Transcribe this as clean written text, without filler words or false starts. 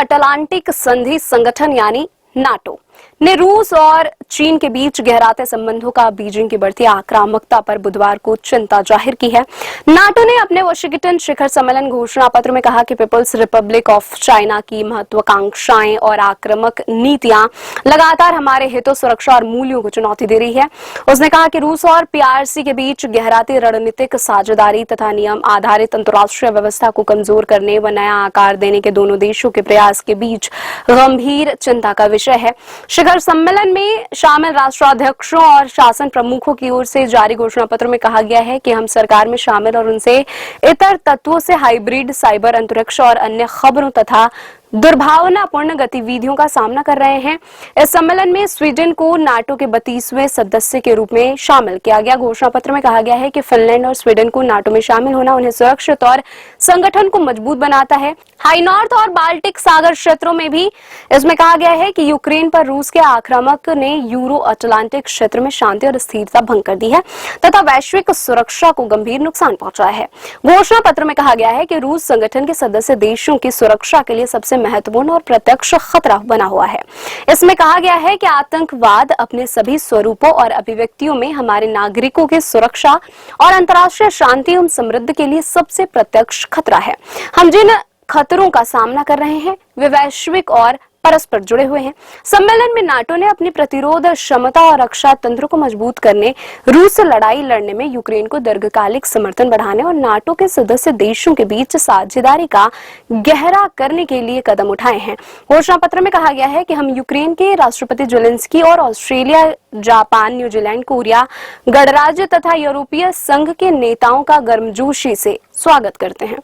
Atlantic संधि संगठन यानी नाटो ने रूस और चीन के बीच गहराते संबंधों का बीजिंग की बढ़ती आक्रामकता पर बुधवार को चिंता जाहिर की है। नाटो ने अपने वाशिंगटन शिखर सम्मेलन घोषणा पत्र में कहा कि पीपल्स रिपब्लिक ऑफ चाइना की महत्वाकांक्षाएं और आक्रामक नीतियां लगातार हमारे हितों, सुरक्षा और मूल्यों को चुनौती दे रही है। उसने कहा कि रूस और पीआरसी के बीच गहराती रणनीतिक साझेदारी तथा नियम आधारित अंतर्राष्ट्रीय व्यवस्था को कमजोर करने व नया आकार देने के दोनों देशों के प्रयास के बीच गंभीर चिंता का विषय है। शिखर सम्मेलन में शामिल राष्ट्राध्यक्षों और शासन प्रमुखों की ओर से जारी घोषणा पत्र में कहा गया है कि हम सरकार में शामिल और उनसे इतर तत्वों से हाइब्रिड, साइबर, अंतरिक्ष और अन्य खबरों तथा दुर्भावनापूर्ण गतिविधियों का सामना कर रहे हैं। इस सम्मेलन में स्वीडन को नाटो के 32वें सदस्य के रूप में शामिल किया गया। घोषणा पत्र में कहा गया है कि फिनलैंड और स्वीडन को नाटो में शामिल होना उन्हें सुरक्षित और संगठन को मजबूत बनाता है। हाई नॉर्थ और बाल्टिक सागर क्षेत्रों में भी इसमें कहा गया है कि यूक्रेन पर रूस के आक्रामक ने यूरो अटलांटिक क्षेत्र में शांति और स्थिरता भंग कर दी है तथा वैश्विक सुरक्षा को गंभीर नुकसान पहुंचाया है। घोषणा पत्र में कहा गया है कि रूस संगठन के सदस्य देशों की सुरक्षा के लिए सबसे महत्वपूर्ण और प्रत्यक्ष खतरा बना हुआ है। इसमें कहा गया है कि आतंकवाद अपने सभी स्वरूपों और अभिव्यक्तियों में हमारे नागरिकों की सुरक्षा और अंतर्राष्ट्रीय शांति एवं समृद्धि के लिए सबसे प्रत्यक्ष खतरा है। हम जिन खतरों का सामना कर रहे हैं वे वैश्विक और परस्पर जुड़े हुए हैं। सम्मेलन में नाटो ने अपनी प्रतिरोध क्षमता और रक्षा तंत्र को मजबूत करने, रूस से लड़ाई लड़ने में यूक्रेन को दीर्घकालिक समर्थन बढ़ाने और नाटो के सदस्य देशों के बीच साझेदारी का गहरा करने के लिए कदम उठाए हैं। घोषणा पत्र में कहा गया है कि हम यूक्रेन के राष्ट्रपति जेलेंस्की और ऑस्ट्रेलिया, जापान, न्यूजीलैंड, कोरिया गणराज्य तथा यूरोपीय संघ के नेताओं का गर्मजोशी से स्वागत करते हैं।